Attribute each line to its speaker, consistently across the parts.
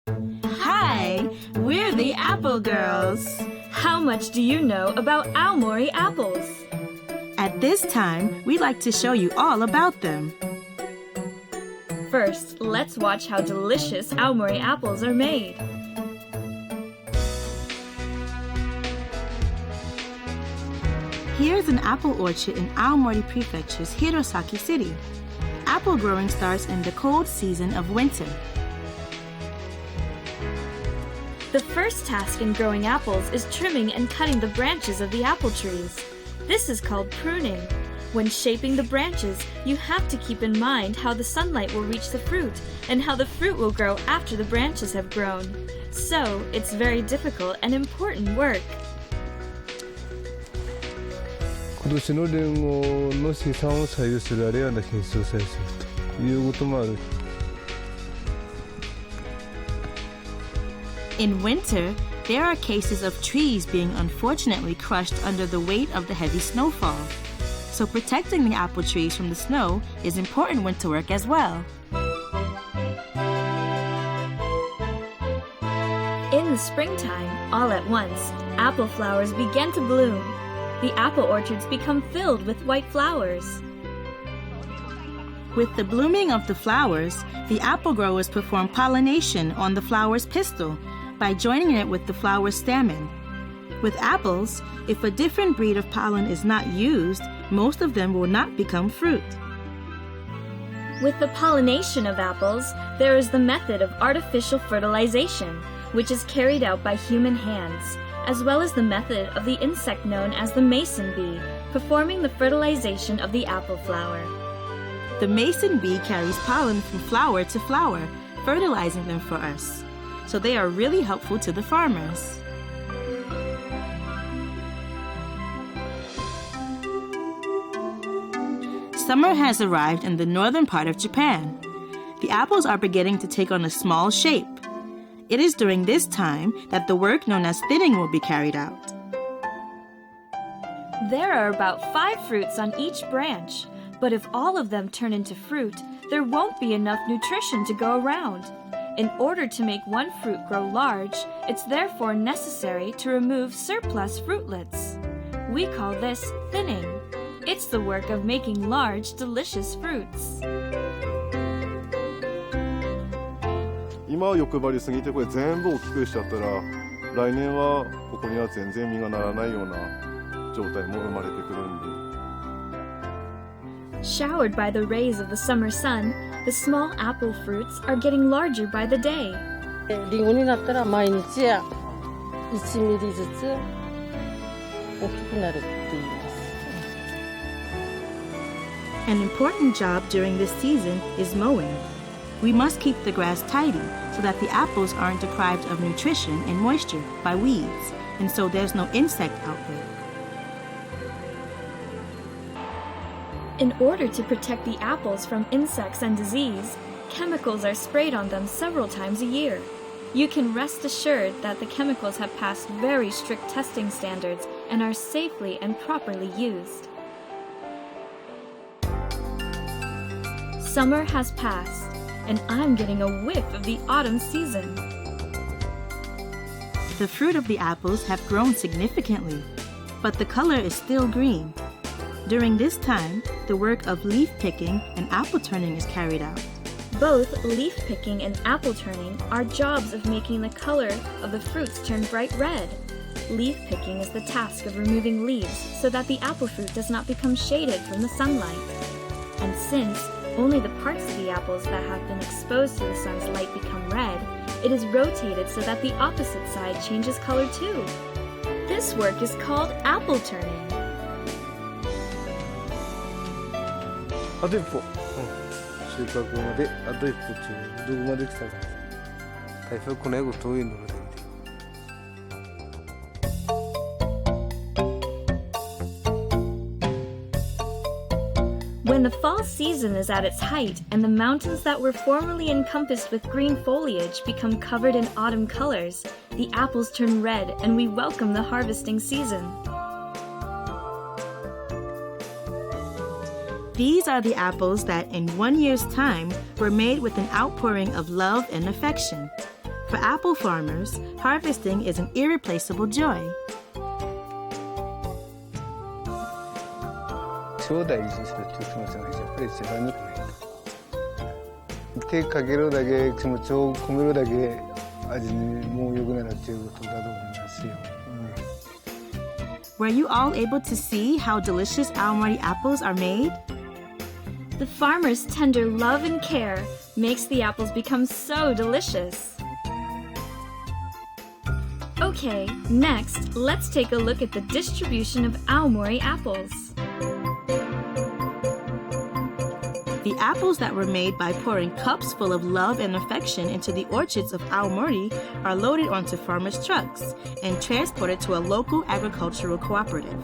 Speaker 1: Hi, we're the Apple Girls.
Speaker 2: How much do you know about aomori apples?
Speaker 1: At this time, we'd like to show you all about them.
Speaker 2: First, let's watch how delicious aomori apples are made.
Speaker 1: Here's an apple orchard in Aomori Prefecture's Hirosaki City. Apple growing starts in the cold season of winter.
Speaker 2: The first task in growing apples is trimming and cutting the branches of the apple trees. This is called pruning. When shaping the branches, you have to keep in mind how the sunlight will reach the fruit and how the fruit will grow after the branches have grown. So, it's very difficult and important work.
Speaker 3: 今年のリンゴの生産を左右するレアな品種を採取するということもある。
Speaker 1: In winter, there are cases of trees being unfortunately crushed under the weight of the heavy snowfall. So protecting the apple trees from the snow is important winter work as well.
Speaker 2: In the springtime, all at once, apple flowers begin to bloom. The apple orchards become filled with white flowers.
Speaker 1: With the blooming of the flowers, the apple growers perform pollination on the flower's pistil by joining it with the flower's stamen. With apples, if a different breed of pollen is not used, most of them will not become fruit.
Speaker 2: With the pollination of apples, there is the method of artificial fertilization, which is carried out by human hands, as well as the method of the insect known as the mason bee, performing the fertilization of the apple flower.
Speaker 1: The mason bee carries pollen from flower to flower, fertilizing them for us. So they are really helpful to the farmers. Summer has arrived in the northern part of Japan. The apples are beginning to take on a small shape. It is during this time that the work known as thinning will be carried out.
Speaker 2: There are about 5 fruits on each branch, but if all of them turn into fruit, there won't be enough nutrition to go around. In order to make one fruit grow large, it's therefore necessary to remove surplus fruitlets. We call this thinning. It's the work of making large, delicious fruits.
Speaker 3: 今は欲張りすぎてこれ全部大きくしちゃったら来年はここには全然実がならないような状態も生まれてくるんで。
Speaker 2: Showered by the rays of the summer sun, the small apple fruits are getting larger by the day.
Speaker 4: リンゴになったら毎日1ミリずつ大きくなるって言います。
Speaker 1: An important job during this season is mowing. We must keep the grass tidy so that the apples aren't deprived of nutrition and moisture by weeds, and so there's no insect outbreak.
Speaker 2: In order to protect the apples from insects and disease, chemicals are sprayed on them several times a year. You can rest assured that the chemicals have passed very strict testing standards and are safely and properly used. Summer has passed, and I'm getting a whiff of the autumn season.
Speaker 1: The fruit of the apples have grown significantly, but the color is still green. During this time, the work of leaf picking and apple turning is carried out.
Speaker 2: Both leaf picking and apple turning are jobs of making the color of the fruits turn bright red. Leaf picking is the task of removing leaves so that the apple fruit does not become shaded from the sunlight. And since only the parts of the apples that have been exposed to the sun's light become red, it is rotated so that the opposite side changes color too. This work is called apple turning.
Speaker 3: あと一歩、収穫まであと一歩中どこまで来たか大体この英語遠いので
Speaker 2: When the fall season is at its height and the mountains that were formerly encompassed with green foliage become covered in autumn colors, the apples turn red and we welcome the harvesting season.
Speaker 1: These are the apples that in 1 year's time were made with an outpouring of love and affection. For apple farmers, harvesting is an irreplaceable joy.
Speaker 5: 超大事にするっていう気持ちがやっぱり一番にくないと。手かけるだけ、気持ちを込めるだけ味にもう良くなるっていうことだと思いますよ。
Speaker 1: Were you all able to see how delicious aomori apples are made?
Speaker 2: The farmer's tender love and care makes the apples become so delicious. Okay, next, let's take a look at the distribution of aomori apples.
Speaker 1: The apples that were made by pouring cups full of love and affection into the orchards of Aomori are loaded onto farmers' trucks and transported to a local agricultural cooperative.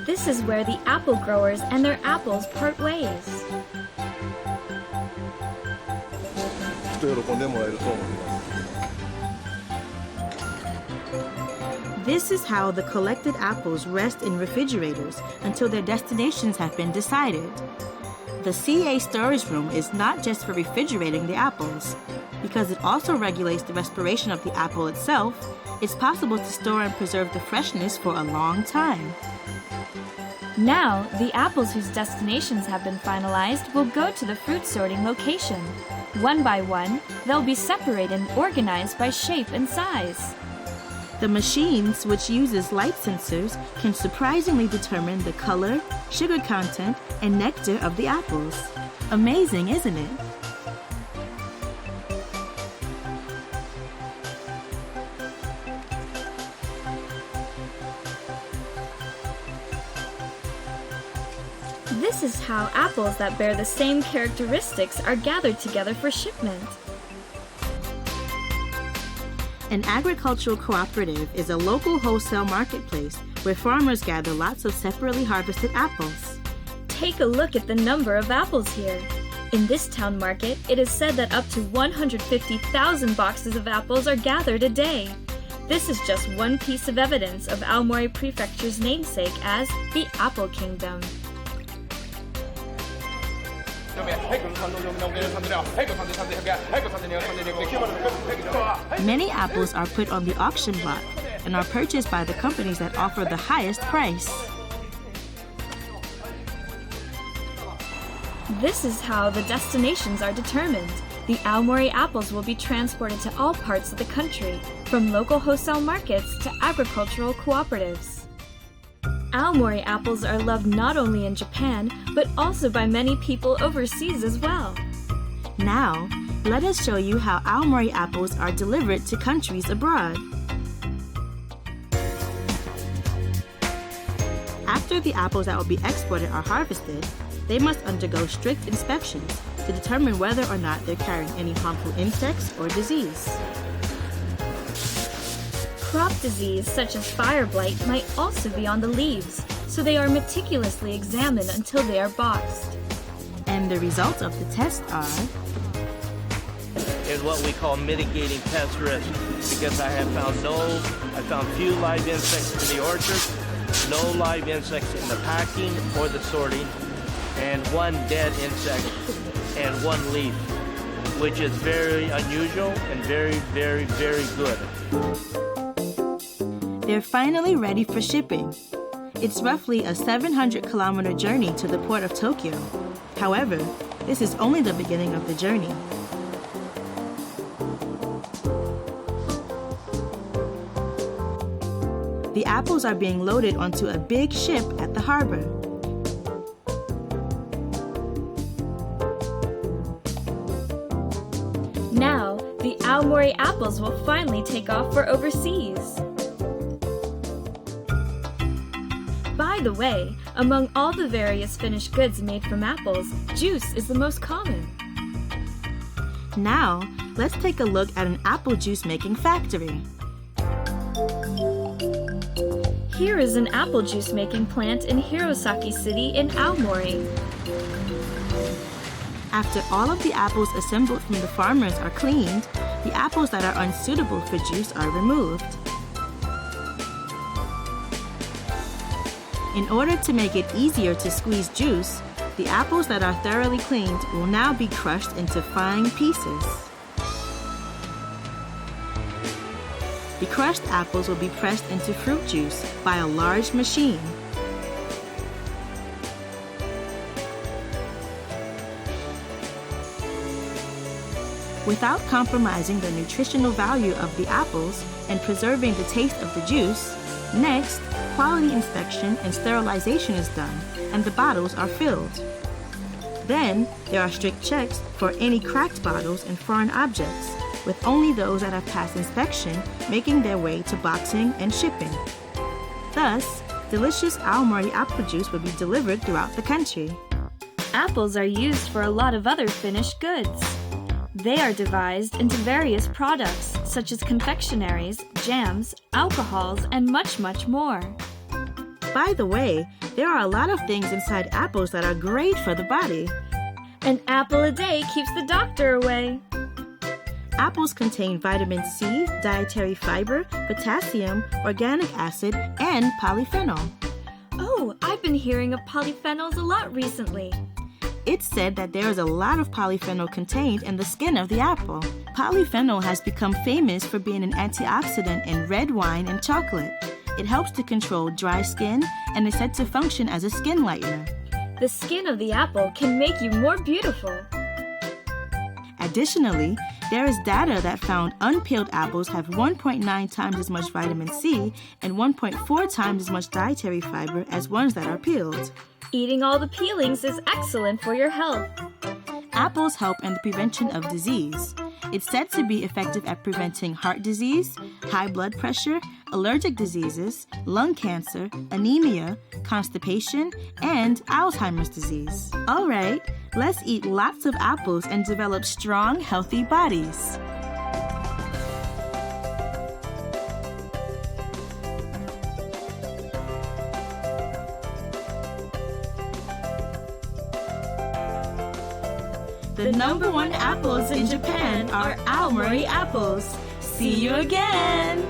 Speaker 2: This is where the apple growers and their apples part ways.
Speaker 3: きっと喜んでもらえると思います。
Speaker 1: This is how the collected apples rest in refrigerators until their destinations have been decided. The CA storage room is not just for refrigerating the apples. Because it also regulates the respiration of the apple itself, it's possible to store and preserve the freshness for a long time.
Speaker 2: Now, the apples whose destinations have been finalized will go to the fruit sorting location. One by one, they'll be separated and organized by shape and size.
Speaker 1: The machines, which uses light sensors, can surprisingly determine the color, sugar content, and nectar of the apples. Amazing, isn't it?
Speaker 2: This is how apples that bear the same characteristics are gathered together for shipment.
Speaker 1: An agricultural cooperative is a local wholesale marketplace where farmers gather lots of separately harvested apples.
Speaker 2: Take a look at the number of apples here. In this town market, it is said that up to 150,000 boxes of apples are gathered a day. This is just one piece of evidence of Aomori Prefecture's namesake as the Apple Kingdom.
Speaker 1: Many apples are put on the auction block and are purchased by the companies that offer the highest price.
Speaker 2: This is how the destinations are determined. The Aomori apples will be transported to all parts of the country, from local wholesale markets to agricultural cooperatives. Aomori apples are loved not only in Japan, but also by many people overseas as well.
Speaker 1: Now, let us show you how aomori apples are delivered to countries abroad. After the apples that will be exported are harvested, they must undergo strict inspections to determine whether or not they're carrying any harmful insects or disease.
Speaker 2: Crop disease such as fire blight might also be on the leaves, so they are meticulously examined until they are boxed.
Speaker 1: And the results of the test are
Speaker 6: is what we call mitigating pest risk, because I found few live insects in the orchard, no live insects in the packing or the sorting, and one dead insect and one leaf, which is very unusual and very, very, very good.
Speaker 1: They're finally ready for shipping. It's roughly a 700-kilometer journey to the port of Tokyo. However, this is only the beginning of the journey. The apples are being loaded onto a big ship at the harbor.
Speaker 2: Now, the Aomori apples will finally take off for overseas. By the way, among all the various finished goods made from apples, juice is the most common.
Speaker 1: Now, let's take a look at an apple juice making factory.
Speaker 2: Here is an apple juice making plant in Hirosaki City in Aomori.
Speaker 1: After all of the apples assembled from the farmers are cleaned, the apples that are unsuitable for juice are removed. In order to make it easier to squeeze juice, The apples that are thoroughly cleaned will now be crushed into fine pieces. The crushed apples will be pressed into fruit juice by a large machine. Without compromising the nutritional value of the apples and preserving the taste of the juice, next, quality inspection and sterilization is done, and the bottles are filled. Then, there are strict checks for any cracked bottles and foreign objects, with only those that have passed inspection making their way to boxing and shipping. Thus, delicious aomori apple juice will be delivered throughout the country.
Speaker 2: Apples are used for a lot of other finished goods. They are devised into various products, such as confectionaries, jams, alcohols, and much, much more.
Speaker 1: By the way, there are a lot of things inside apples that are great for the body.
Speaker 2: An apple a day keeps the doctor away.
Speaker 1: Apples contain vitamin C, dietary fiber, potassium, organic acid, and polyphenol.
Speaker 2: Oh, I've been hearing of polyphenols a lot recently.
Speaker 1: It's said that there is a lot of polyphenol contained in the skin of the apple. Polyphenol has become famous for being an antioxidant in red wine and chocolate. It helps to control dry skin and is said to function as a skin lightener.
Speaker 2: The skin of the apple can make you more beautiful.
Speaker 1: Additionally, there is data that found unpeeled apples have 1.9 times as much vitamin C and 1.4 times as much dietary fiber as ones that are peeled.
Speaker 2: Eating all the peelings is excellent for your health.
Speaker 1: Apples help in the prevention of disease. It's said to be effective at preventing heart disease, high blood pressure, allergic diseases, lung cancer, anemia, constipation, and Alzheimer's disease. All right, let's eat lots of apples and develop strong, healthy bodies. The #1 apples in Japan are aomori apples. See you again!